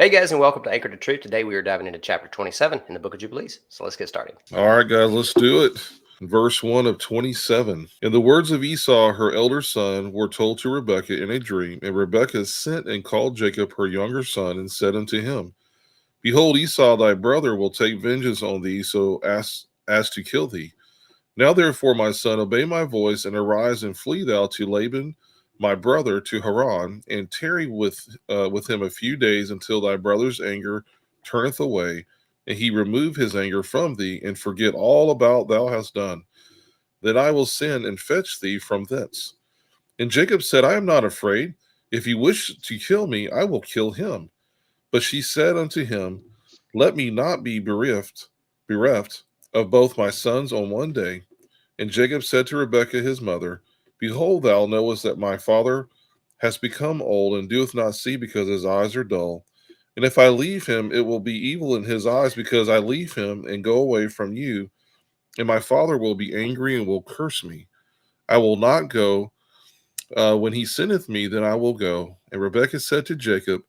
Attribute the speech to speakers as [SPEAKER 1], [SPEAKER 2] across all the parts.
[SPEAKER 1] Hey guys, and welcome to Anchor to Truth. Today we are diving into chapter 27 in the book of Jubilees. So let's get started.
[SPEAKER 2] All right, guys, let's do it. Verse 1 of 27. And the words of Esau, her elder son, were told to Rebekah in a dream. And Rebekah sent and called Jacob, her younger son, and said unto him, Behold, Esau thy brother will take vengeance on thee, so as to kill thee. Now therefore, my son, obey my voice, and arise and flee thou to Laban my brother to Haran, and tarry with him a few days until thy brother's anger turneth away, and he remove his anger from thee, and forget all about thou hast done. Then I will send and fetch thee from thence. And Jacob said, I am not afraid. If he wish to kill me, I will kill him. But she said unto him, Let me not be bereft of both my sons on one day. And Jacob said to Rebekah his mother, Behold, thou knowest that my father has become old, and doeth not see because his eyes are dull. And if I leave him, it will be evil in his eyes, because I leave him and go away from you. And my father will be angry and will curse me. I will not go. When he sendeth me, then I will go. And Rebekah said to Jacob,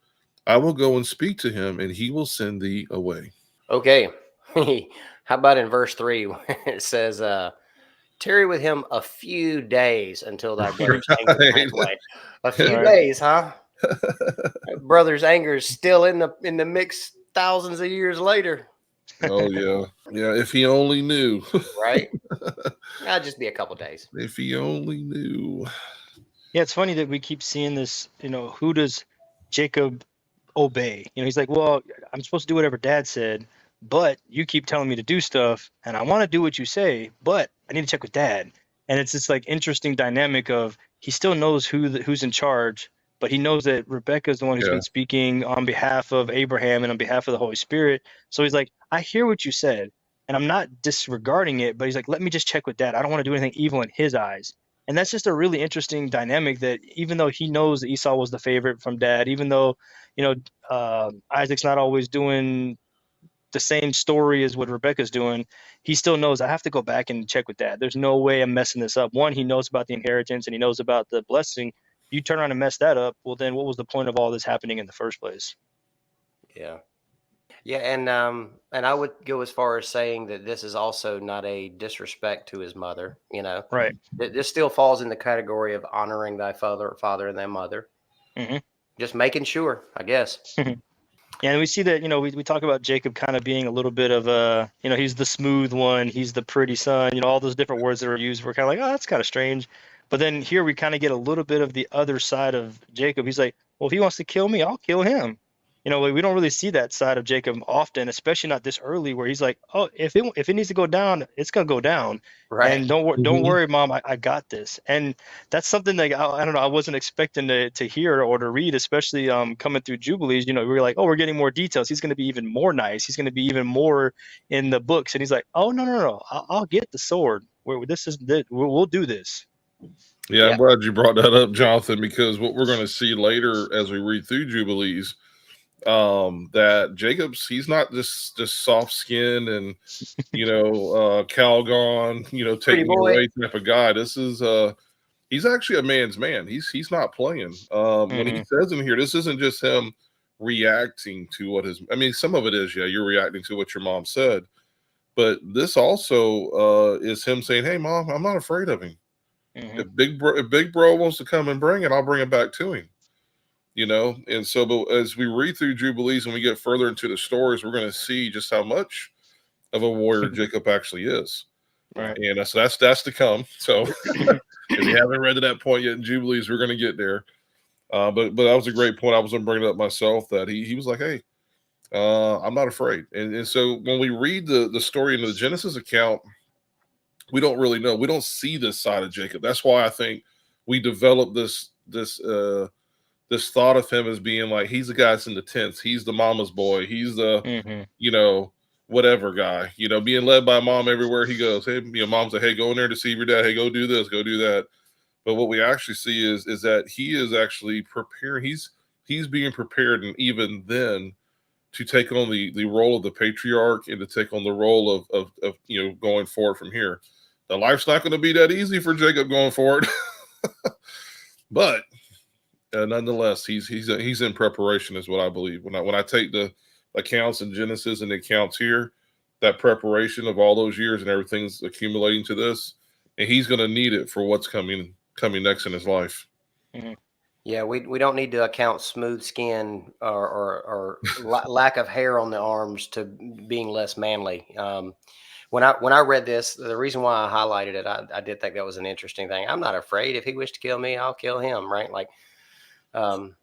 [SPEAKER 2] I will go and speak to him, and he will send thee away.
[SPEAKER 1] Okay. How about in verse 3 where it says, tarry with him a few days until thy brother's anger turneth away. A few days, huh? Brother's anger is still in the mix thousands of years later.
[SPEAKER 2] Oh, yeah. Yeah, if he only knew.
[SPEAKER 1] Right? That'd just be a couple days.
[SPEAKER 2] If he only knew.
[SPEAKER 3] Yeah, it's funny that we keep seeing this, who does Jacob obey? He's like, well, I'm supposed to do whatever dad said, but you keep telling me to do stuff, and I want to do what you say, but I need to check with dad. And it's this like interesting dynamic of he still knows who's in charge, but he knows that Rebecca is the one who's been speaking on behalf of Abraham and on behalf of the Holy Spirit. So he's like, I hear what you said, and I'm not disregarding it, but he's like, let me just check with dad. I don't want to do anything evil in his eyes. And that's just a really interesting dynamic that even though he knows that Esau was the favorite from dad, even though, Isaac's not always doing the same story as what Rebecca's doing, he still knows I have to go back and check with dad. There's no way I'm messing this up. One, he knows about the inheritance and he knows about the blessing. You turn around and mess that up, well, then what was the point of all this happening in the first place?
[SPEAKER 1] Yeah. Yeah, and I would go as far as saying that this is also not a disrespect to his mother,
[SPEAKER 3] Right.
[SPEAKER 1] This still falls in the category of honoring thy father and thy mother.
[SPEAKER 3] Mm-hmm.
[SPEAKER 1] Just making sure, I guess.
[SPEAKER 3] Yeah, and we see that, we talk about Jacob kind of being a little bit of a, he's the smooth one, he's the pretty son, all those different words that are used. We're kind of like, oh, that's kind of strange. But then here we kind of get a little bit of the other side of Jacob. He's like, well, if he wants to kill me, I'll kill him. We don't really see that side of Jacob often, especially not this early, where he's like, oh, if it needs to go down, it's going to go down.
[SPEAKER 1] Right.
[SPEAKER 3] And don't worry, Mom, I got this. And that's something that I don't know, I wasn't expecting to hear or to read, especially coming through Jubilees. We were like, oh, we're getting more details. He's going to be even more nice. He's going to be even more in the books. And he's like, oh, no. I'll get the sword. We'll do this.
[SPEAKER 2] Yeah, I'm glad you brought that up, Jonathan, because what we're going to see later as we read through Jubilees, that Jacob's, he's not just soft skinned and Calgon, taking you away type of guy. This is he's actually a man's man. He's not playing. When he says in here, this isn't just him reacting to what some of it is, you're reacting to what your mom said, but this also is him saying, hey Mom, I'm not afraid of him. If big bro wants to come and bring it, I'll bring it back to him. And so, but as we read through Jubilees and we get further into the stories, we're going to see just how much of a warrior Jacob actually is.
[SPEAKER 3] Right.
[SPEAKER 2] And so that's to come. So if you haven't read to that point yet in Jubilees, we're going to get there. But that was a great point. I was going to bring it up myself, that he was like, hey, I'm not afraid. And so when we read the story in the Genesis account, we don't really know. We don't see this side of Jacob. That's why I think we developed this thought of him as being like, he's the guy that's in the tents. He's the mama's boy. He's the, whatever guy, being led by mom everywhere he goes. Hey, mom's like, hey, go in there to see your dad. Hey, go do this, go do that. But what we actually see is that he is actually preparing. He's being prepared, and even then, to take on the role of the patriarch and to take on the role of going forward from here. The life's not going to be that easy for Jacob going forward, but nonetheless, he's in preparation, is what I believe. When I take the accounts in Genesis and the accounts here, that preparation of all those years and everything's accumulating to this, and he's going to need it for what's coming next in his life.
[SPEAKER 3] Mm-hmm.
[SPEAKER 1] Yeah, we don't need to account smooth skin or lack of hair on the arms to being less manly. When I read this, the reason why I highlighted it, I did think that was an interesting thing. I'm not afraid. If he wished to kill me, I'll kill him, right? Like, oh,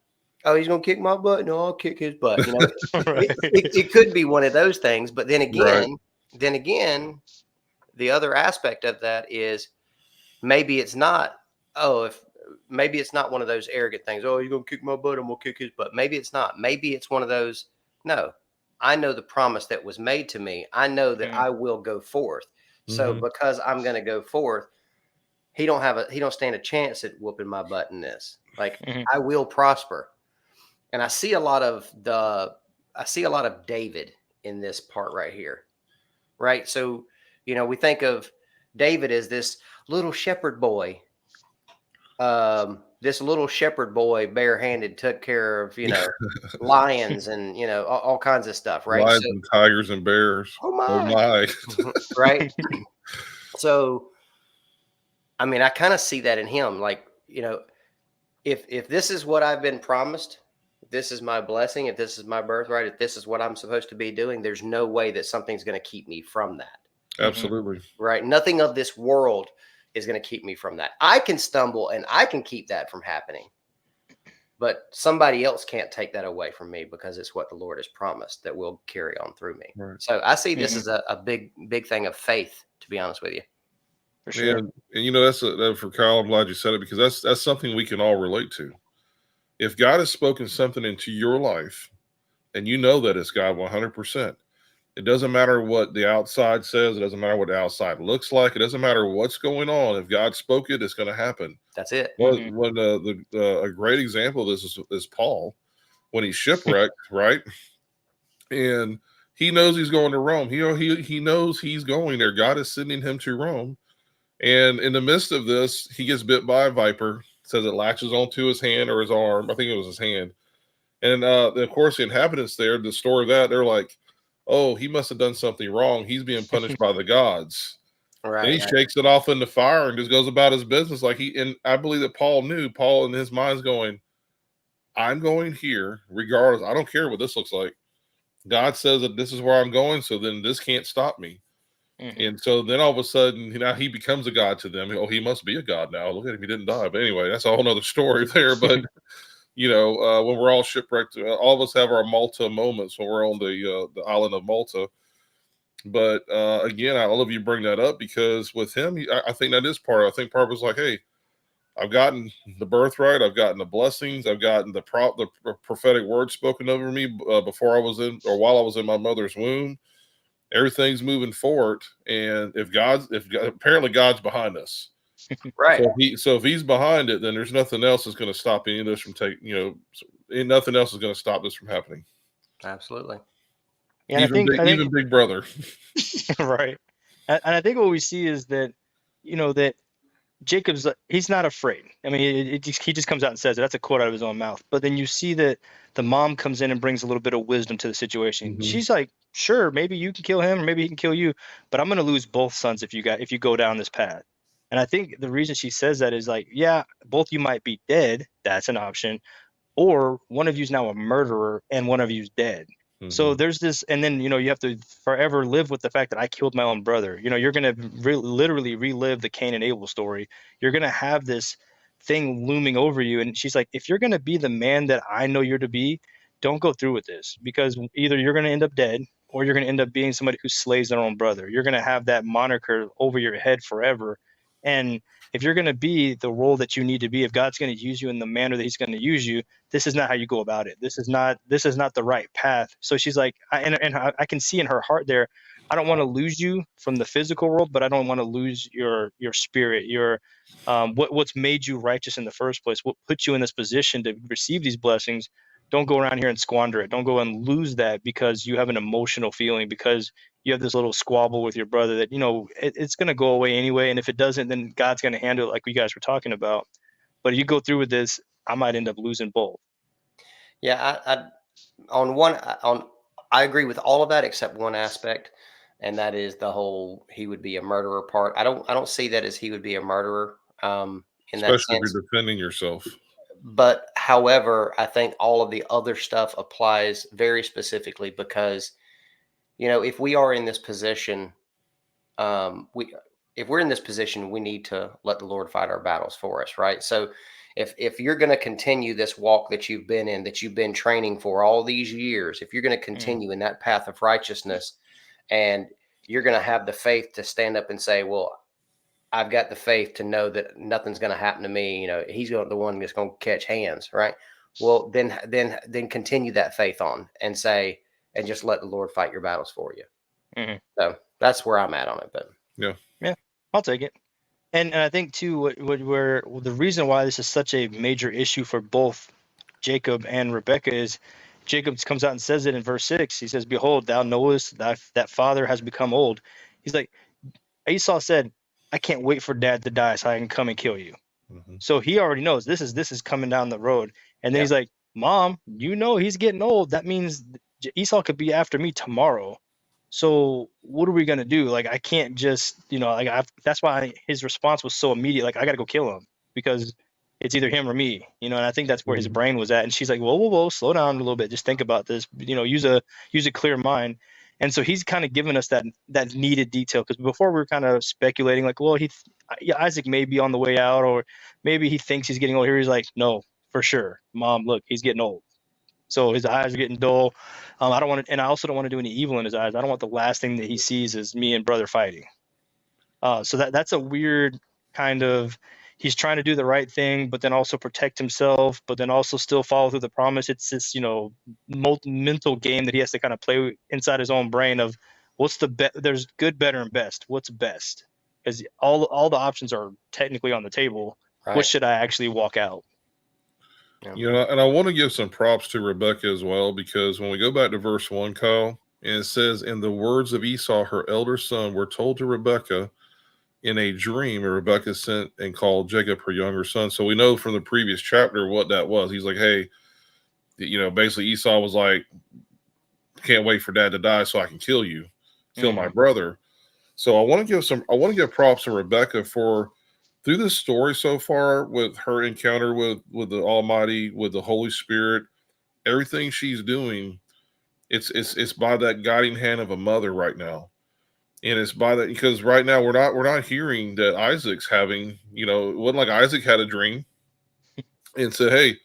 [SPEAKER 1] he's gonna kick my butt. No, I'll kick his butt. You know,
[SPEAKER 3] Right.
[SPEAKER 1] it could be one of those things. But then
[SPEAKER 2] Right.
[SPEAKER 1] again, the other aspect of that is maybe it's not. Maybe it's not one of those arrogant things. Oh, you're gonna kick my butt, I'm gonna kick his butt. Maybe it's not. Maybe it's one of those. No, I know the promise that was made to me. I know that I will go forth. So because I'm going to go forth, he don't stand a chance at whooping my butt in this. Like I will prosper. And I see a lot of David in this part right here. Right? So, we think of David as this little shepherd boy. This little shepherd boy barehanded took care of, lions and, all kinds of stuff, right?
[SPEAKER 2] Lions and tigers and bears.
[SPEAKER 1] Oh my. Right? So, I mean, I kind of see that in him. Like, if this is what I've been promised, if this is my blessing, if this is my birthright, if this is what I'm supposed to be doing, there's no way that something's going to keep me from that.
[SPEAKER 2] Absolutely.
[SPEAKER 1] Right? Nothing of this world is going to keep me from that. I can stumble and I can keep that from happening. But somebody else can't take that away from me because it's what the Lord has promised that will carry on through me.
[SPEAKER 2] Right.
[SPEAKER 1] So I see this as a big thing of faith, to be honest with you.
[SPEAKER 3] For sure.
[SPEAKER 2] And that's for Kyle. I'm glad you said it, because that's something we can all relate to. If God has spoken something into your life, and you know that it's God 100%, it doesn't matter what the outside says. It doesn't matter what the outside looks like. It doesn't matter what's going on. If God spoke it, it's going to happen.
[SPEAKER 1] That's it.
[SPEAKER 2] Well, a great example of this is Paul, when he's shipwrecked, right? And he knows he's going to Rome. He knows he's going there. God is sending him to Rome. And in the midst of this, he gets bit by a viper. It says it latches onto his hand or his arm. I think it was his hand. And of course, the inhabitants there, the story of that, they're like, oh, he must have done something wrong. He's being punished by the gods. Right. And he shakes it off in the fire and just goes about his business. And I believe that Paul knew. Paul in his mind's going, I'm going here regardless. I don't care what this looks like. God says that this is where I'm going, so then this can't stop me. And so then all of a sudden, he becomes a god to them. Oh, he must be a god now. Look at him, he didn't die. But anyway, that's a whole nother story there. But when we're all shipwrecked, all of us have our Malta moments when we're on the island of Malta. But again, I love you bring that up, because with him, I think that is part. I think part was like, hey, I've gotten the birthright, I've gotten the blessings, I've gotten the prophetic word spoken over me before I was in, or while I was in my mother's womb. Everything's moving forward, and apparently God's behind us,
[SPEAKER 1] right?
[SPEAKER 2] So if he's behind it, then there's nothing else that's going to stop any of this from nothing else is going to stop this from happening.
[SPEAKER 1] Absolutely.
[SPEAKER 3] Yeah,
[SPEAKER 2] even Big Brother,
[SPEAKER 3] right? And I think what we see is that, that Jacob's, he's not afraid. I mean, he just comes out and says it. That's a quote out of his own mouth. But then you see that the mom comes in and brings a little bit of wisdom to the situation. She's like, sure, maybe you can kill him, or maybe he can kill you, but I'm going to lose both sons if you go down this path. And I think the reason she says that is like, yeah, both you might be dead. That's an option. Or one of you is now a murderer and one of you's dead. So there's this, and then, you have to forever live with the fact that I killed my own brother. You're going to literally relive the Cain and Abel story. You're going to have this thing looming over you. And she's like, if you're going to be the man that I know you're to be, don't go through with this, because either you're going to end up dead, or you're going to end up being somebody who slays their own brother. You're going to have that moniker over your head forever. And if you're going to be the role that you need to be, if God's going to use you in the manner that he's going to use you, this is not how you go about it. This is not the right path. So she's like, I can see in her heart there, I don't want to lose you from the physical world, but I don't want to lose your spirit, your what's made you righteous in the first place, what put you in this position to receive these blessings. Don't go around here and squander it. Don't go and lose that because you have an emotional feeling, because you have this little squabble with your brother that, it's going to go away anyway. And if it doesn't, then God's going to handle it, like you guys were talking about. But you go through with this, I might end up losing both.
[SPEAKER 1] Yeah, I agree with all of that except one aspect, and that is the whole he would be a murderer part. I don't see that as he would be a murderer in that
[SPEAKER 2] Especially if
[SPEAKER 1] sense.
[SPEAKER 2] you're defending yourself.
[SPEAKER 1] But however, I think all of the other stuff applies very specifically because, if we are in this position, we if we're in this position, we need to let the Lord fight our battles for us, right? So if you're going to continue this walk that you've been in, that you've been training for all these years, if you're going to continue in that path of righteousness, and you're going to have the faith to stand up and say, well, I've got the faith to know that nothing's going to happen to me. He's the one that's going to catch hands, right? Well, then continue that faith on and say, and just let the Lord fight your battles for you.
[SPEAKER 3] Mm-hmm.
[SPEAKER 1] So that's where I'm at on it. But
[SPEAKER 3] yeah, I'll take it. And I think too, where the reason why this is such a major issue for both Jacob and Rebekah is Jacob comes out and says it in verse 6. He says, "Behold, thou knowest that father has become old." He's like, Esau said, "I can't wait for dad to die so I can come and kill you."
[SPEAKER 2] Mm-hmm.
[SPEAKER 3] So he already knows this is coming down the road. And then
[SPEAKER 1] Yeah.
[SPEAKER 3] he's like, "Mom, he's getting old. That means Esau could be after me tomorrow. So what are we gonna do? Like, I can't just, that's why his response was so immediate. Like, I gotta go kill him because it's either him or me, And I think that's where his brain was at. And she's like, whoa, slow down a little bit. Just think about this. Use a clear mind. And so he's kind of given us that needed detail, because before we were kind of speculating, like, well, Isaac may be on the way out, or maybe he thinks he's getting old. Here he's like, no, for sure, Mom, look, he's getting old. So his eyes are getting dull. I don't want to, and I also don't want to do any evil in his eyes. I don't want the last thing that he sees is me and brother fighting. So that's a weird kind of, he's trying to do the right thing, but then also protect himself, but then also still follow through the promise. It's this, mental game that he has to kind of play inside his own brain of what's the best. There's good, better, and best. What's best? Because all the options are technically on the table.
[SPEAKER 1] right.
[SPEAKER 3] What should I actually walk out?
[SPEAKER 2] Yeah. And I want to give some props to Rebekah as well, because when we go back to verse 1, Kyle, and it says, "In the words of Esau, her elder son, were told to Rebekah in a dream, and Rebekah sent and called Jacob her younger son." So we know from the previous chapter what that was. He's like, hey, basically Esau was like, can't wait for dad to die so I can kill you, kill my brother. So I want to give props to Rebekah for, through this story so far, with her encounter with the Almighty, with the Holy Spirit, everything she's doing, it's by that guiding hand of a mother right now. And it's by that, because right now we're not hearing that Isaac's having, it wasn't like Isaac had a dream and said, hey,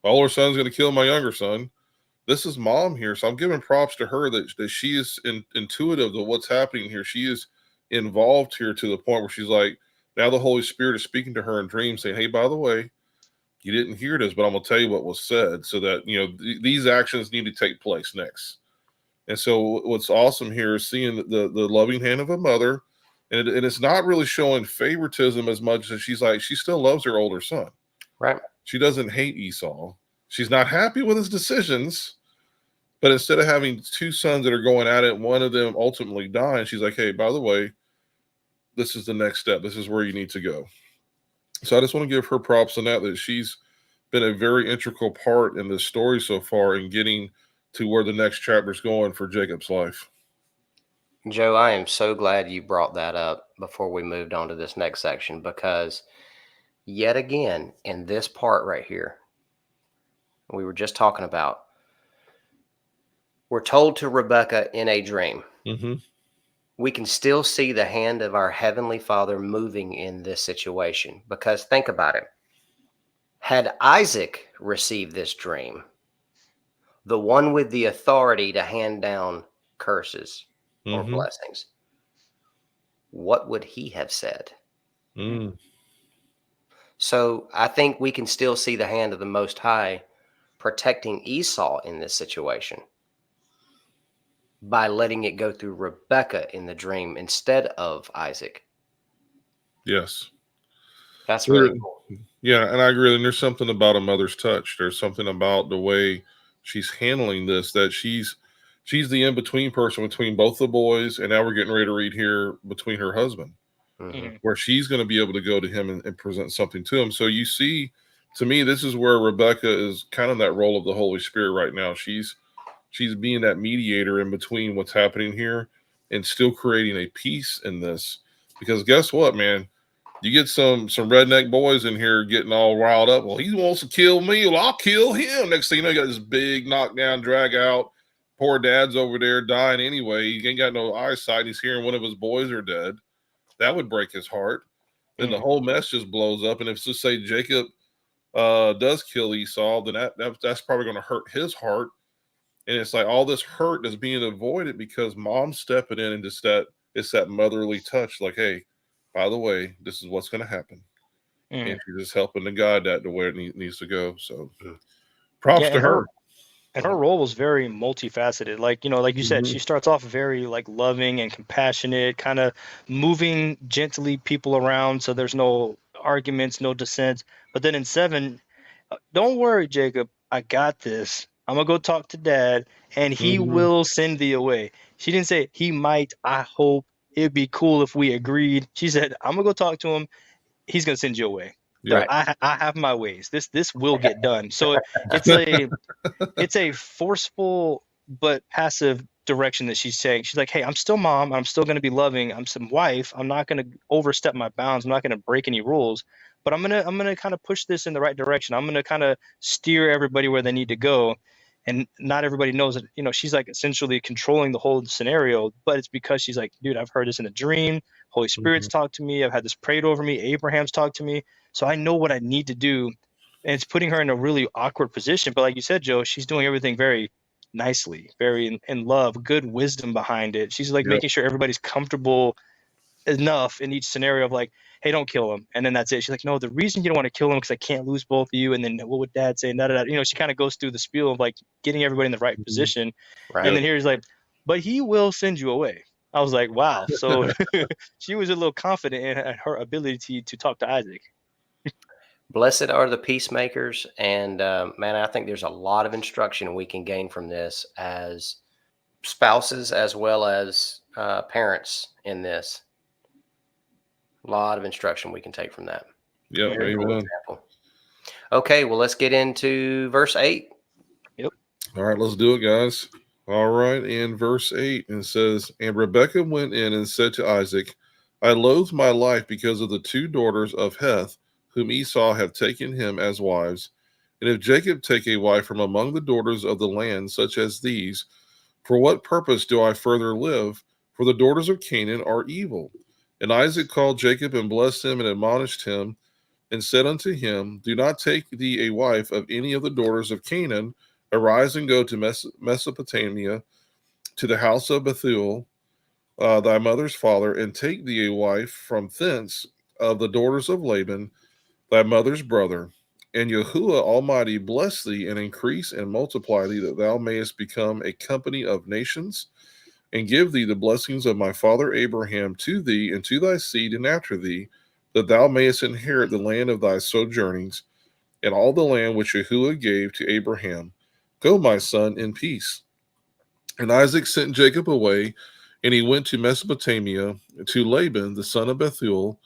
[SPEAKER 2] my older son's going to kill my younger son. This is Mom here. So I'm giving props to her that she is intuitive of what's happening here. She is involved here to the point where she's like, now the Holy Spirit is speaking to her in dreams saying, hey, by the way, you didn't hear this, but I'm going to tell you what was said, so that, these actions need to take place next. And so what's awesome here is seeing the loving hand of a mother, and it's not really showing favoritism as much as she's like, she still loves her older son.
[SPEAKER 1] Right.
[SPEAKER 2] She doesn't hate Esau. She's not happy with his decisions, but instead of having two sons that are going at it, one of them ultimately dying, she's like, hey, by the way, this is the next step. This is where you need to go. So I just want to give her props on that she's been a very integral part in this story so far in getting to where the next chapter is going for Jacob's life.
[SPEAKER 1] Joe, I am so glad you brought that up before we moved on to this next section, because yet again, in this part right here, we were just talking about, we're told to Rebekah in a dream.
[SPEAKER 2] Mm-hmm.
[SPEAKER 1] We can still see the hand of our Heavenly Father moving in this situation, because think about it. Had Isaac received this dream, the one with the authority to hand down curses or blessings, what would he have said? So I think we can still see the hand of the Most High protecting Esau in this situation by letting it go through Rebekah in the dream instead of Isaac.
[SPEAKER 2] Yes.
[SPEAKER 1] That's really cool.
[SPEAKER 2] Yeah, and I agree. And there's something about a mother's touch. There's something about the way she's handling this, that she's the in-between person between both the boys, and now we're getting ready to read here between her husband, where she's going to be able to go to him and present something to him. So you see to me, this is where Rebecca is kind of that role of the Holy Spirit right now. She's being that mediator in between what's happening here and still creating a peace in this. Because guess what, man? You get some redneck boys in here getting all riled up. Well, he wants to kill me. Well, I'll kill him. Next thing you know, you got this big knockdown, drag out. Poor dad's over there dying anyway. He ain't got no eyesight. He's hearing one of his boys are dead. That would break his heart. Then the whole mess just blows up. And if, just say, Jacob does kill Esau, then that's probably going to hurt his heart. And it's like all this hurt is being avoided because mom's stepping in and just it's that motherly touch. Like, hey, by the way, this is what's going to happen. And she's just helping to guide that to where it needs to go. So props to her.
[SPEAKER 3] And her role was very multifaceted. Like, like you said, she starts off very like loving and compassionate, kind of moving gently people around so there's no arguments, no dissent. But then in 7, don't worry, Jacob, I got this. I'm going to go talk to dad and he will send thee away. She didn't say he might, I hope, it'd be cool if we agreed. She said, I'm going to go talk to him. He's going to send you away.
[SPEAKER 2] Yeah.
[SPEAKER 3] I have my ways. This will get done. So it's a forceful but passive direction that she's saying. She's like, hey, I'm still mom. I'm still going to be loving. I'm some wife. I'm not going to overstep my bounds. I'm not going to break any rules. But I'm gonna kind of push this in the right direction. I'm gonna kind of steer everybody where they need to go. And not everybody knows that, she's like essentially controlling the whole scenario, but it's because she's like, dude, I've heard this in a dream. Holy Spirit's talked to me. I've had this prayed over me. Abraham's talked to me. So I know what I need to do. And it's putting her in a really awkward position. But like you said, Joe, she's doing everything very nicely, very in love, good wisdom behind it. She's like making sure everybody's comfortable enough in each scenario of like, hey, don't kill him. And then that's it. She's like, no, the reason you don't want to kill him because I can't lose both of you. And then what would dad say? She kind of goes through the spiel of like getting everybody in the right position. Right. And then here's like, but he will send you away. I was like, wow. So she was a little confident in her ability to talk to Isaac.
[SPEAKER 1] Blessed are the peacemakers. And man, I think there's a lot of instruction we can gain from this as spouses as well as parents in this. A lot of instruction we can take from that.
[SPEAKER 2] Yeah, amen.
[SPEAKER 1] Okay, well, let's get into verse 8.
[SPEAKER 3] Yep.
[SPEAKER 2] All right, let's do it, guys. All right, in verse 8, it says, and Rebekah went in and said to Isaac, I loathe my life because of the 2 daughters of Heth, whom Esau hath taken him as wives. And if Jacob take a wife from among the daughters of the land, such as these, for what purpose do I further live? For the daughters of Canaan are evil. And Isaac called Jacob and blessed him and admonished him and said unto him, do not take thee a wife of any of the daughters of Canaan. Arise and go to Mesopotamia, to the house of Bethuel, thy mother's father, and take thee a wife from thence of the daughters of Laban, thy mother's brother. And Yahuwah Almighty bless thee and increase and multiply thee, that thou mayest become a company of nations, and give thee the blessings of my father Abraham to thee and to thy seed and after thee, that thou mayest inherit the land of thy sojournings, and all the land which Yahuwah gave to Abraham. Go, my son, in peace. And Isaac sent Jacob away, and he went to Mesopotamia, to Laban, the son of Bethuel,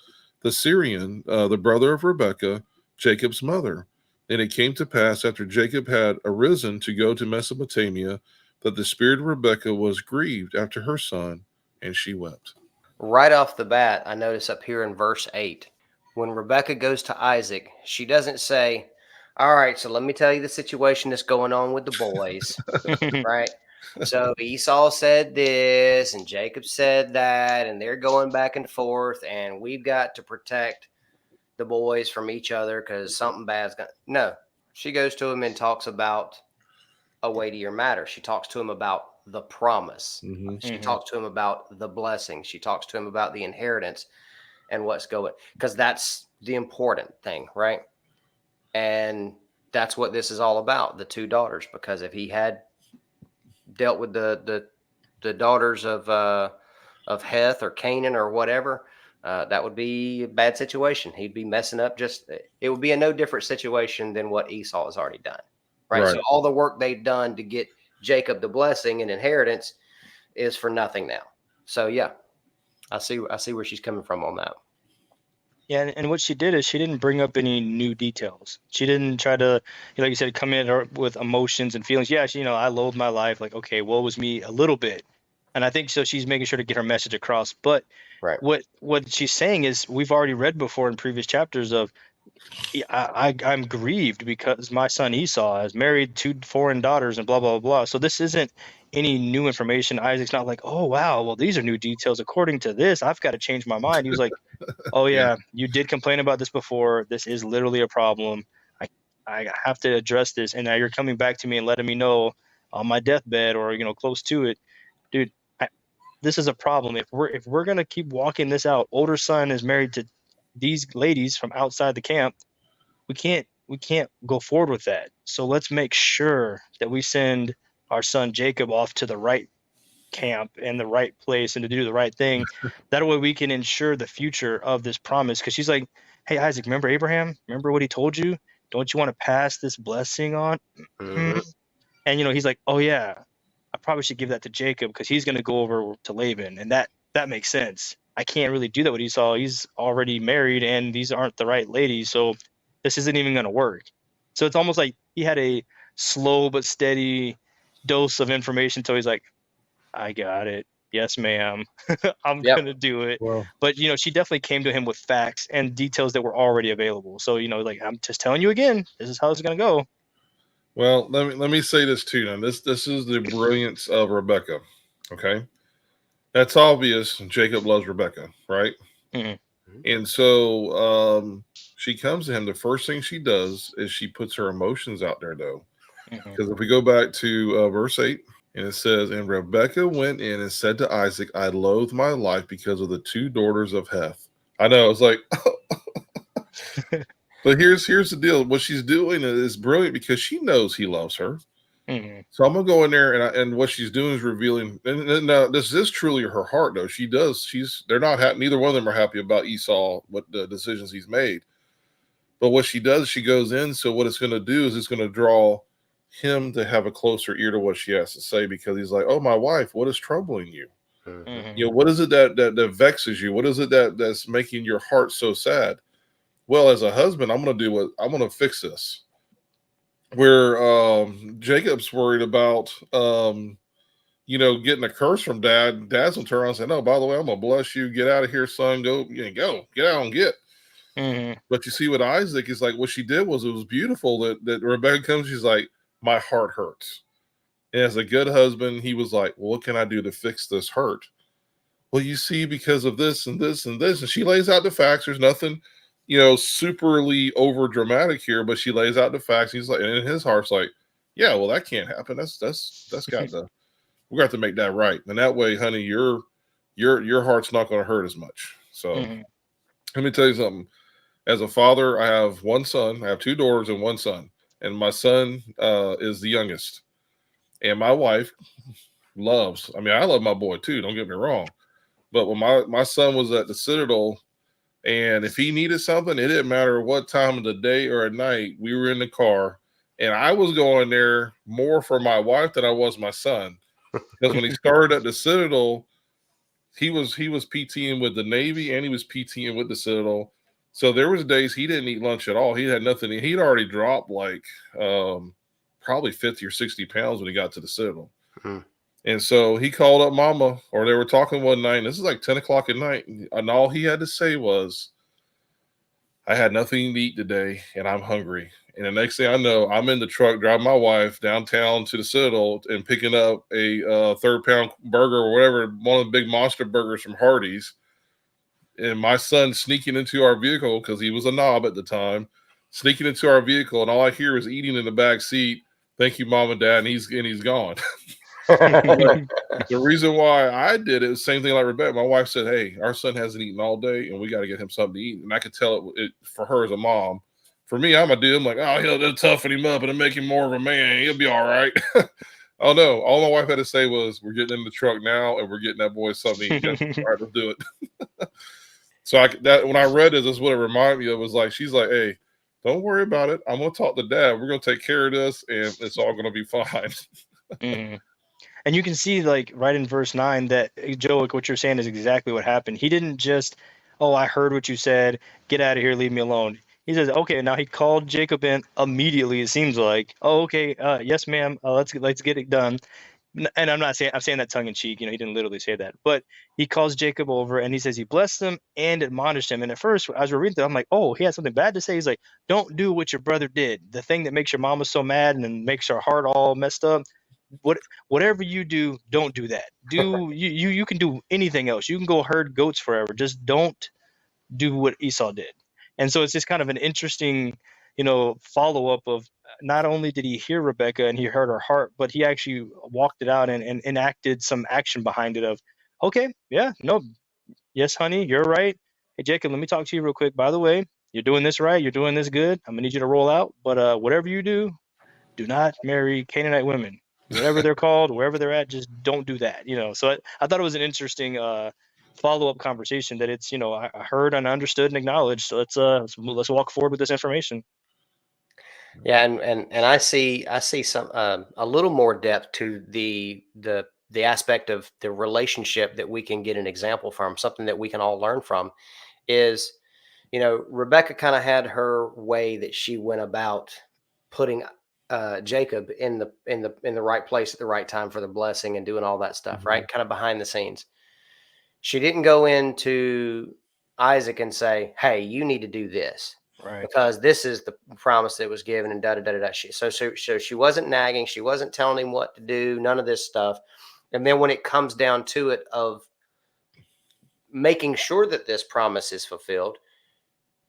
[SPEAKER 2] the Syrian, the brother of Rebekah, Jacob's mother. And it came to pass, after Jacob had arisen to go to Mesopotamia, that the spirit of Rebekah was grieved after her son, and she wept.
[SPEAKER 1] Right off the bat, I notice up here in verse 8, when Rebekah goes to Isaac, she doesn't say, all right, so let me tell you the situation that's going on with the boys, right? So Esau said this, and Jacob said that, and they're going back and forth, and we've got to protect the boys from each other because something bad's going to... No, she goes to him and talks about a weightier matter. She talks to him about the promise. She talks to him about the blessing. She talks to him about the inheritance and what's going, because that's the important thing, right? And that's what this is all about, the 2 daughters, because if he had dealt with the daughters of Heth or Canaan or whatever, that would be a bad situation. He'd be messing up. It would be a no different situation than what Esau has already done. Right. So all the work they've done to get Jacob the blessing and inheritance is for nothing now. So yeah, I see where she's coming from on that.
[SPEAKER 3] Yeah, and what she did is she didn't bring up any new details. She didn't try to, like you said, come in with emotions and feelings. Yeah, I loathe my life. Like, okay, woe was me a little bit, and I think so. She's making sure to get her message across. But
[SPEAKER 1] Right.
[SPEAKER 3] what she's saying is, we've already read before in previous chapters of, I'm grieved because my son Esau has married 2 foreign daughters and blah blah blah. So this isn't any new information. Isaac's not like, oh wow, well these are new details. According to this, I've got to change my mind. He was like, oh
[SPEAKER 2] Yeah.
[SPEAKER 3] yeah, you did complain about this before. This is literally a problem. I I have to address this, and now you're coming back to me and letting me know on my deathbed or close to it, dude. This is a problem. If we're gonna keep walking this out, older son is married to these ladies from outside the camp. We can't go forward with that. So let's make sure that we send our son Jacob off to the right camp and the right place and to do the right thing. That way we can ensure the future of this promise. Because she's like, hey, Isaac, remember Abraham? Remember what he told you? Don't you want to pass this blessing on?
[SPEAKER 1] Mm-hmm.
[SPEAKER 3] And he's like, oh yeah, I probably should give that to Jacob because he's going to go over to Laban. And that makes sense. I can't really do that with Esau. He's already married and these aren't the right ladies. So this isn't even going to work. So it's almost like he had a slow but steady dose of information. So he's like, I got it. Yes, ma'am. I'm
[SPEAKER 1] Yep.
[SPEAKER 3] gonna do it.
[SPEAKER 2] Well,
[SPEAKER 3] But she definitely came to him with facts and details that were already available. So like, I'm just telling you again, this is how it's gonna go.
[SPEAKER 2] well, let me say this too. Now, this is the brilliance of Rebecca. Okay, that's obvious. Jacob loves Rebecca, right?
[SPEAKER 3] Mhm.
[SPEAKER 2] And so she comes to him. The first thing she does is she puts her emotions out there, though.
[SPEAKER 3] Mhm.
[SPEAKER 2] Because if we go back to verse 8, and it says, and Rebecca went in and said to Isaac, I loathe my life because of the 2 daughters of Heth. I know, it's like, but here's the deal. What she's doing is brilliant because she knows he loves her.
[SPEAKER 3] Mhm.
[SPEAKER 2] So I'm gonna go in there and what she's doing is revealing. And now this is truly her heart, though. She does. They're not happy. Neither one of them are happy about Esau, what the decisions he's made. But what she does, she goes in. So what it's going to do is it's going to draw him to have a closer ear to what she has to say, because he's like, oh, my wife, what is troubling you?
[SPEAKER 3] Mhm.
[SPEAKER 2] What is it that vexes you? What is it that's making your heart so sad? Well, as a husband, I'm going to fix this. Where Jacob's worried about, getting a curse from dad. Dad's gonna turn around and say, no, by the way, I'm gonna bless you. Get out of here, son. Go, get out and get.
[SPEAKER 3] Mhm.
[SPEAKER 2] But you see, with Isaac, is like what she did was, it was beautiful that Rebecca comes. She's like, my heart hurts. And as a good husband, he was like, well, what can I do to fix this hurt? Well, you see, because of this and this and this, and she lays out the facts. There's nothing, superly over dramatic here, but she lays out the facts. He's like, and in his heart's like, yeah, well, that can't happen. That's got to, we got to make that right. And that way, honey, your heart's not going to hurt as much. So
[SPEAKER 3] Mhm.
[SPEAKER 2] let me tell you something. As a father, I have one son. I have 2 daughters and one son, and my son is the youngest. And my wife loves. I mean, I love my boy too. Don't get me wrong. But when my son was at the Citadel, and if he needed something, it didn't matter what time of the day or at night. We were in the car, and I was going there more for my wife than I was my son. Because when he started at the Citadel, he was PTing with the Navy and he was PTing with the Citadel. So there was days he didn't eat lunch at all. He had nothing. He'd already dropped like probably 50 or 60 pounds when he got to the Citadel.
[SPEAKER 1] Mhm.
[SPEAKER 2] And so he called up mama, or they were talking one night, and this is like 10 o'clock at night. And all he had to say was, I had nothing to eat today and I'm hungry. And the next thing I know, I'm in the truck driving my wife downtown to the Citadel and picking up a 3rd-pound burger or whatever, one of the big monster burgers from Hardee's. And my son sneaking into our vehicle, because he was a knob at the time, sneaking into our vehicle, and all I hear is eating in the back seat. Thank you, mom and dad, and he's gone. The reason why I did it was the same thing like Rebecca. My wife said, hey, our son hasn't eaten all day, and we got to get him something to eat. And I could tell it for her as a mom. For me, I'm a dude. I'm like, oh, they'll toughen him up and make him more of a man. He'll be all right. Oh, no. All my wife had to say was, we're getting in the truck now, and we're getting that boy something to eat. All right, let's do it. So when I read this, that's what it reminded me of. Was like, she's like, hey, don't worry about it. I'm going to talk to dad. We're going to take care of this, and it's all going to be fine.
[SPEAKER 3] Mhm. And you can see, like, right in verse 9 that, Joe, like, what you're saying is exactly what happened. He didn't just oh, I heard what you said. Get out of here. Leave me alone. He says, okay. Now he called Jacob in immediately. It seems like, oh, okay. Yes, ma'am. Let's get it done. And I'm saying that tongue in cheek. He didn't literally say that, but he calls Jacob over and he says he blessed him and admonished him. And at first, as we're reading that, I'm like, oh, he had something bad to say. He's like, don't do what your brother did. The thing that makes your mama so mad and then makes her heart all messed up. Whatever you do, don't do that. You can do anything else. You can go herd goats forever. Just don't do what Esau did. And so it's just kind of an interesting, follow up of not only did he hear Rebecca and he heard her heart, but he actually walked it out and enacted some action behind it of, okay, yeah, no, yes, honey, you're right. Hey, Jacob, let me talk to you real quick. By the way, you're doing this right. You're doing this good. I'm gonna need you to roll out. But whatever you do not marry Canaanite women. Whatever they're called, wherever they're at, just don't do that. So I thought it was an interesting follow-up conversation that it's, I heard and understood and acknowledged. So let's walk forward with this information.
[SPEAKER 1] Yeah, and I see some a little more depth to the aspect of the relationship that we can get an example from, something that we can all learn from. Is Rebecca kind of had her way that she went about putting Jacob in the right place at the right time for the blessing and doing all that stuff, right? Kind of behind the scenes. She didn't go into Isaac and say, "Hey, you need to do this."
[SPEAKER 3] Right.
[SPEAKER 1] Because this is the promise that was given, and da da da da. So she wasn't nagging. She wasn't telling him what to do. None of this stuff. And then when it comes down to it, of making sure that this promise is fulfilled,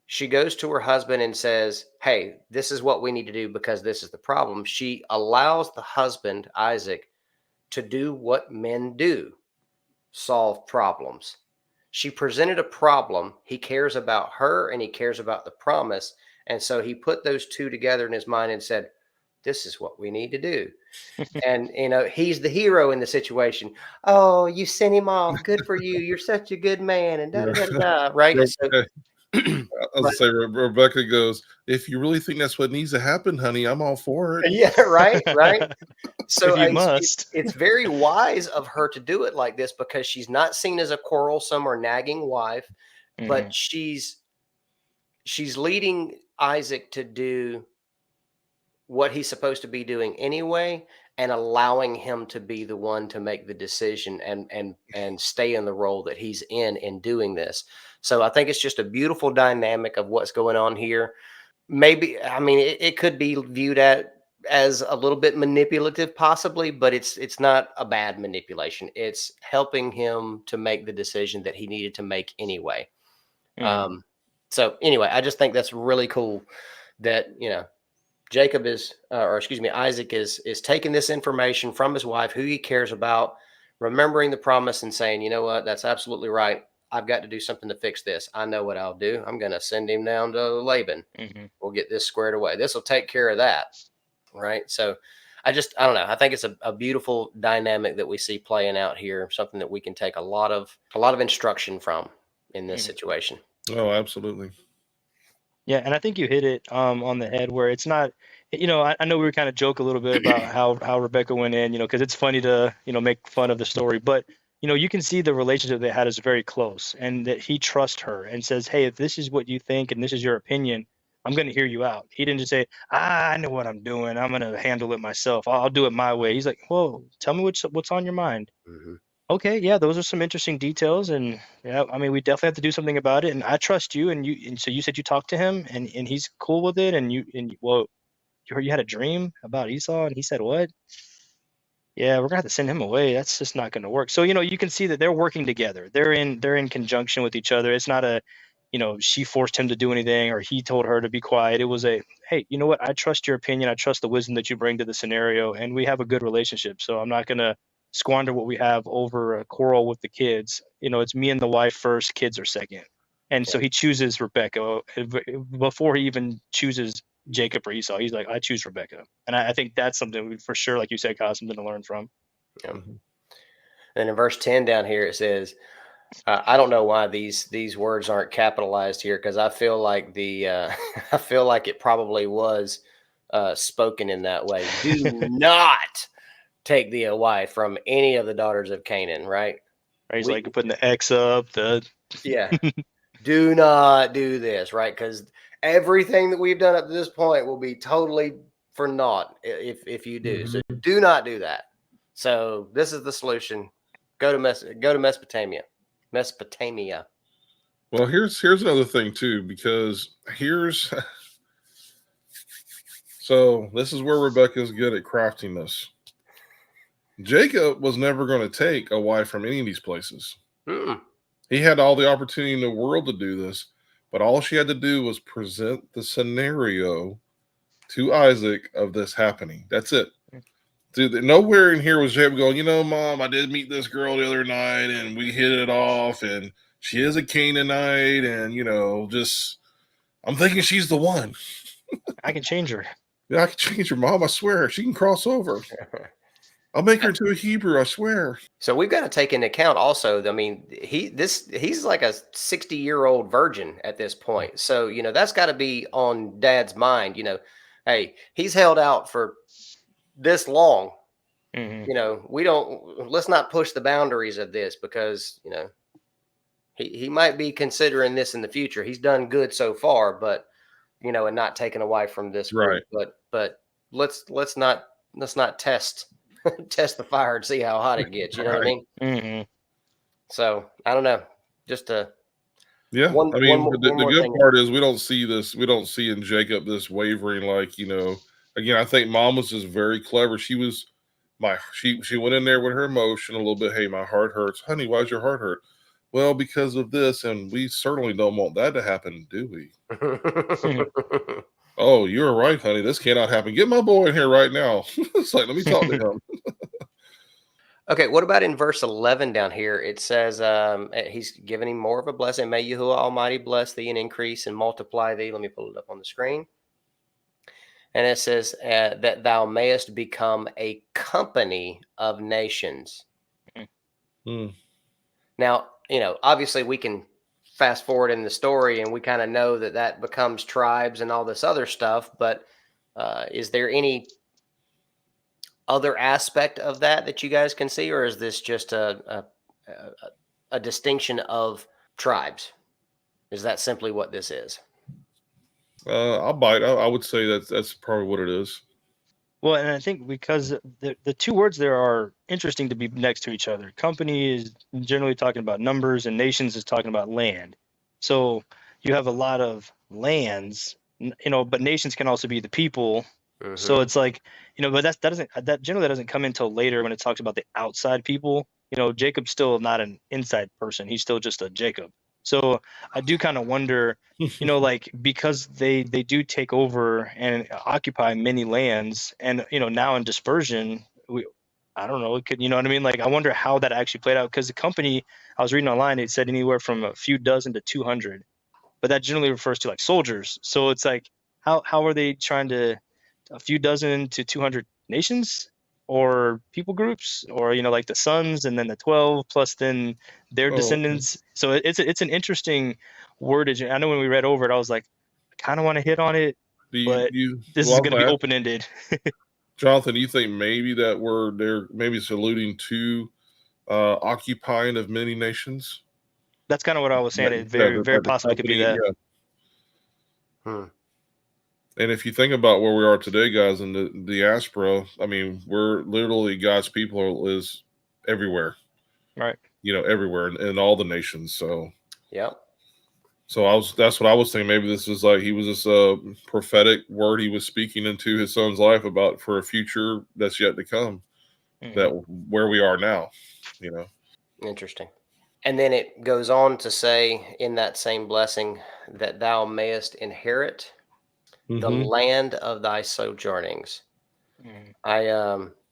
[SPEAKER 1] she goes to her husband and says, "Hey, this is what we need to do because this is the problem." She allows the husband, Isaac, to do what men do: solve problems. She presented a problem. He cares about her and he cares about the promise. And so he put those two together in his mind and said, "This is what we need to do." And, he's the hero in the situation. "Oh, you sent him off. Good for you. You're such a good man." And da da da da. Right. So,
[SPEAKER 2] I was say Rebecca goes, "If you really think that's what needs to happen, honey, I'm all for it."
[SPEAKER 1] yeah, right. So
[SPEAKER 3] you must.
[SPEAKER 1] it's very wise of her to do it like this because she's not seen as a quarrelsome or nagging wife, but she's leading Isaac to do what he's supposed to be doing anyway, and allowing him to be the one to make the decision and stay in the role that he's in doing this. So I think it's just a beautiful dynamic of what's going on here. Maybe, I mean, it could be viewed as a little bit manipulative possibly, but it's not a bad manipulation. It's helping him to make the decision that he needed to make anyway. So anyway, I just think that's really cool that, Jacob is, or excuse me, Isaac is taking this information from his wife, who he cares about, remembering the promise and saying, "You know what, that's absolutely right. I've got to do something to fix this. I know what I'll do. I'm going to send him down to Laban. We'll get this squared away. This will take care of that." Right. So I don't know. I think it's a beautiful dynamic that we see playing out here. Something that we can take a lot of instruction from in this situation.
[SPEAKER 2] Oh, absolutely.
[SPEAKER 3] Yeah, and I think you hit it on the head where it's not, I know we were kind of joke a little bit about how Rebecca went in, because it's funny to, make fun of the story, but you can see the relationship they had is very close, and that he trusts her and says, "Hey, if this is what you think and this is your opinion, I'm going to hear you out." He didn't just say, "I know what I'm doing. I'm going to handle it myself. I'll do it my way." He's like, "Whoa, tell me what's on your mind." Okay, yeah, those are some interesting details, and yeah, I mean, we definitely have to do something about it. And I trust you, and so you said you talked to him, and he's cool with it, and well, you heard you had a dream about Esau, and he said what? Yeah, we're gonna have to send him away. That's just not gonna work. So you can see that they're working together. They're in conjunction with each other. It's not a, she forced him to do anything or he told her to be quiet. It was a, hey, you know what? I trust your opinion. I trust the wisdom that you bring to the scenario, and we have a good relationship. So I'm not gonna squander what we have over a quarrel with the kids. It's me and the wife first, kids are second. And so he chooses Rebecca before he even chooses Jacob or Esau. He's like, I choose Rebecca. And I think that's something we, for sure, like you said, Kyle, something to learn from.
[SPEAKER 1] Yeah. And in verse 10 down here, it says, I don't know why these words aren't capitalized here, because I feel like I feel like it probably was spoken in that way. Do not take thee a wife from any of the daughters of Canaan, right?
[SPEAKER 3] He's like putting the X up,
[SPEAKER 1] yeah. do not do this, right? Because everything that we've done up to this point will be totally for naught if you do. So do not do that. So this is the solution. Go to Mesopotamia. Mesopotamia.
[SPEAKER 2] Well, here's another thing too, because so this is where Rebecca's good at crafting this. Jacob was never going to take a wife from any of these places.
[SPEAKER 1] Mm-mm.
[SPEAKER 2] He had all the opportunity in the world to do this, but all she had to do was present the scenario to Isaac of this happening. That's it. Dude, nowhere in here was Jacob going, Mom, I did meet this girl the other night and we hit it off and she is a Canaanite and, I'm thinking she's the one.
[SPEAKER 3] I can change her.
[SPEAKER 2] Yeah, I can change her, Mom. I swear. She can cross over. I'll make her into a Hebrew, I swear.
[SPEAKER 1] So we've got to take into account also, I mean, he's like a 60-year-old virgin at this point. So, that's got to be on Dad's mind, hey, he's held out for this long. Let's not push the boundaries of this because, he might be considering this in the future. He's done good so far, but, and not taking a wife from this group.
[SPEAKER 2] Right.
[SPEAKER 1] But let's not test the fire and see how hot it gets. You know what I mean?
[SPEAKER 3] Mm-hmm.
[SPEAKER 1] So I don't know. Just
[SPEAKER 2] the good part is we don't see this. We don't see in Jacob this wavering. Again, I think Mom was just very clever. She was she went in there with her emotion a little bit. Hey, my heart hurts, honey. Why's your heart hurt? Well, because of this, and we certainly don't want that to happen, do we? Oh, you're right, honey. This cannot happen. Get my boy in here right now. It's like, let me talk to him.
[SPEAKER 1] Okay, what about in verse 11 down here? It says he's giving him more of a blessing. May Yahuwah Almighty bless thee and increase and multiply thee. Let me pull it up on the screen. And it says that thou mayest become a company of nations. Now, obviously we can fast forward in the story and we kind of know that becomes tribes and all this other stuff. But is there any other aspect of that you guys can see, or is this just a distinction of tribes? Is that simply what this is?
[SPEAKER 2] I'll bite. I would say that's probably what it is.
[SPEAKER 3] Well, and I think because the two words there are interesting to be next to each other. Company is generally talking about numbers, and nations is talking about land. So you have a lot of lands, but nations can also be the people. Mm-hmm. So it's like, but that generally doesn't come until later when it talks about the outside people. Jacob's still not an inside person. He's still just a Jacob. So I do kind of wonder, because they do take over and occupy many lands, and now in dispersion, I don't know, it could, what I mean? Like, I wonder how that actually played out, because the company I was reading online, it said anywhere from a few dozen to 200, but that generally refers to like soldiers. So it's like, how are they trying to a few dozen to 200 nations or people groups, or like the sons and then the 12 plus then their descendants. So it's an interesting wordage. I know when we read over it, I was like, I kind of want to hit on it, but this is going to be open-ended.
[SPEAKER 2] Jonathan, do you think maybe that word there maybe it's alluding to occupying of many nations?
[SPEAKER 3] That's kind of what I was saying. It very possibly could be that.
[SPEAKER 2] Yeah. And if you think about where we are today, guys, in the diaspora, I mean, we're literally God's people is everywhere,
[SPEAKER 3] right?
[SPEAKER 2] Everywhere in all the nations. So,
[SPEAKER 1] yeah.
[SPEAKER 2] So that's what I was thinking. Maybe this is like he was this prophetic word he was speaking into his son's life about for a future that's yet to come, that where we are now,
[SPEAKER 1] Interesting. And then it goes on to say in that same blessing that thou mayest inherit the land of thy sojournings. In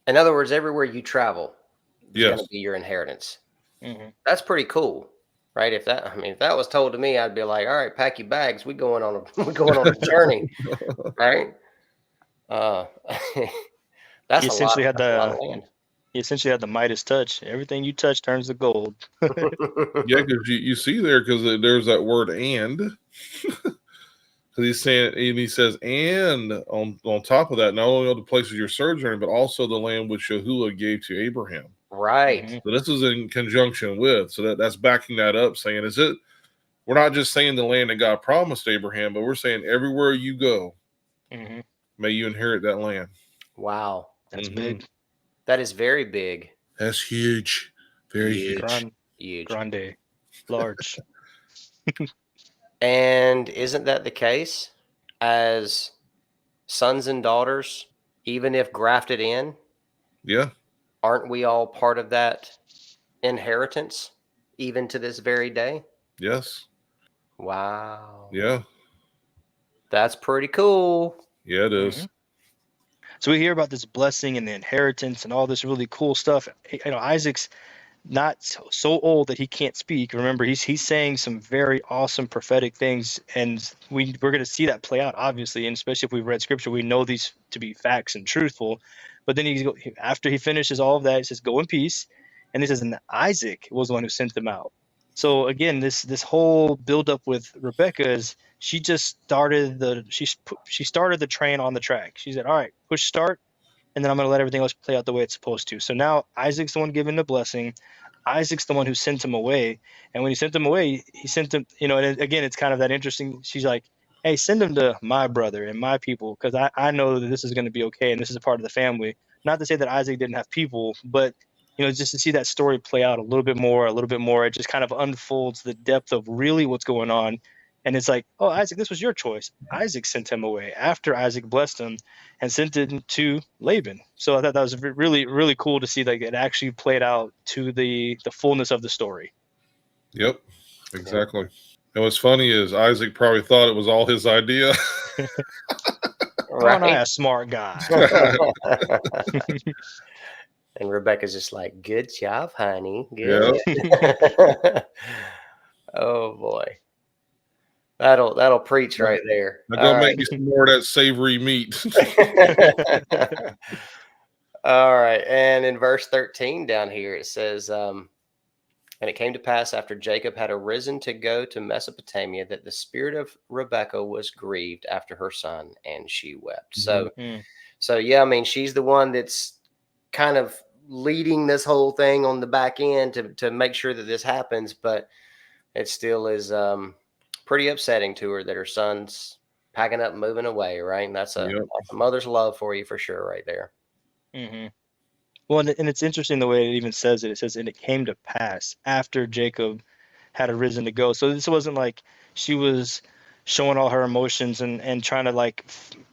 [SPEAKER 1] other words, everywhere you travel is going to be your inheritance. That's pretty cool, right? If that was told to me, I'd be like, all right, pack your bags. We're going on a journey, right? That's
[SPEAKER 3] essentially a lot of land. He essentially had the Midas touch. Everything you touch turns to gold.
[SPEAKER 2] Yeah, because you see there, because there's that word and. Because he's saying, and he says, and on top of that, not only all the places you're sojourning, but also the land which Yahuwah gave to Abraham.
[SPEAKER 1] Right.
[SPEAKER 2] So this is in conjunction with. So that's backing that up, saying, is it we're not just saying the land that God promised Abraham, but we're saying everywhere you go, may you inherit that land.
[SPEAKER 1] Wow.
[SPEAKER 3] That's big.
[SPEAKER 1] That is very big.
[SPEAKER 2] That's huge. Very huge.
[SPEAKER 1] Huge.
[SPEAKER 3] Grande. Large.
[SPEAKER 1] And isn't that the case? As sons and daughters, even if grafted in,
[SPEAKER 2] Yeah.
[SPEAKER 1] aren't we all part of that inheritance, even to this very day?
[SPEAKER 2] Yes.
[SPEAKER 1] Wow.
[SPEAKER 2] Yeah.
[SPEAKER 1] That's pretty cool.
[SPEAKER 2] Yeah, it is.
[SPEAKER 3] So we hear about this blessing and the inheritance and all this really cool stuff. Isaac's not so old that he can't speak. Remember, he's saying some very awesome prophetic things, and we're going to see that play out, obviously, and especially if we've read scripture, we know these to be facts and truthful. But then after he finishes all of that, he says, "Go in peace," and he says, "And Isaac was the one who sent them out." So again, this whole buildup with Rebecca is she just started she started the train on the track. She said, "All right, push start." And then I'm going to let everything else play out the way it's supposed to. So now Isaac's the one giving the blessing. Isaac's the one who sent him away. And when he sent him away, he sent him, and again, it's kind of that interesting. She's like, hey, send him to my brother and my people, because I know that this is going to be okay and this is a part of the family. Not to say that Isaac didn't have people, but just to see that story play out a little bit more, it just kind of unfolds the depth of really what's going on. And it's like, oh, Isaac, this was your choice. Isaac sent him away after Isaac blessed him and sent it to Laban. So I thought that was really, really cool to see that it actually played out to the fullness of the story.
[SPEAKER 2] Yep, exactly. And what's funny is Isaac probably thought it was all his idea.
[SPEAKER 1] Right.
[SPEAKER 3] Aren't I a smart guy?
[SPEAKER 1] And Rebecca's just like, good job, honey. Good.
[SPEAKER 2] Yep.
[SPEAKER 1] Oh boy. That'll preach right there.
[SPEAKER 2] I'm gonna make me some more of that savory meat.
[SPEAKER 1] All right. And in verse 13 down here, it says, and it came to pass after Jacob had arisen to go to Mesopotamia that the spirit of Rebekah was grieved after her son, and she wept. So yeah, I mean, she's the one that's kind of leading this whole thing on the back end to make sure that this happens, but it still is pretty upsetting to her that her son's packing up and moving away, right? And that's a mother's love for you for sure right there.
[SPEAKER 3] Well, and it's interesting the way it even says it. It says, and it came to pass after Jacob had arisen to go. So this wasn't like she was showing all her emotions and trying to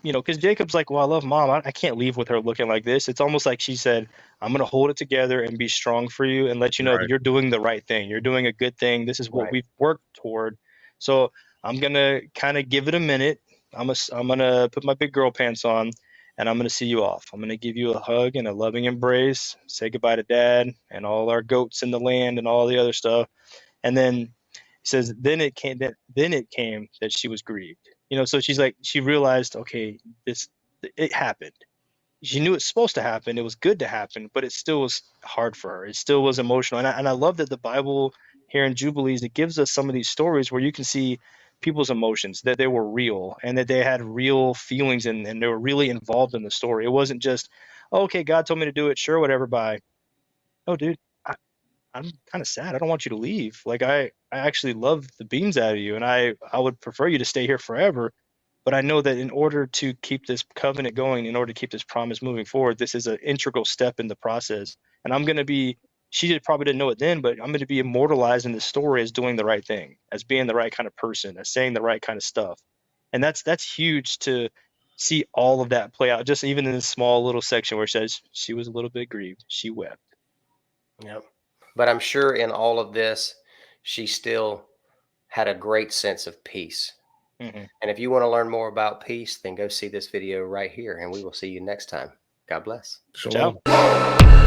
[SPEAKER 3] because Jacob's like, well, I love mom. I can't leave with her looking like this. It's almost like she said, I'm going to hold it together and be strong for you and let you know that you're doing the right thing. You're doing a good thing. This is what we've worked toward. So I'm going to kind of give it a minute. I'm going to put my big girl pants on. And I'm going to see you off. I'm going to give you a hug and a loving embrace, say goodbye to dad and all our goats in the land and all the other stuff. And then he says, then it came that she was grieved. So she's like, she realized, okay, it happened. She knew it's supposed to happen. It was good to happen, but it still was hard for her. It still was emotional. And I love that the Bible here in Jubilees, it gives us some of these stories where you can see people's emotions, that they were real and that they had real feelings and they were really involved in the story. It wasn't just, oh, okay, God told me to do it, sure, whatever, bye. Oh, dude, I'm kind of sad. I don't want you to leave. Like I actually love the beans out of you, and I would prefer you to stay here forever. But I know that in order to keep this covenant going, in order to keep this promise moving forward, this is an integral step in the process. And I'm going to be, probably didn't know it then, but I'm going to be immortalized in the story as doing the right thing, as being the right kind of person, as saying the right kind of stuff. And that's huge to see all of that play out, just even in this small little section where it says she was a little bit grieved. She wept.
[SPEAKER 1] Yep. But I'm sure in all of this, she still had a great sense of peace. And if you want to learn more about peace, then go see this video right here, and we will see you next time. God bless.
[SPEAKER 2] Shalom.
[SPEAKER 3] Ciao.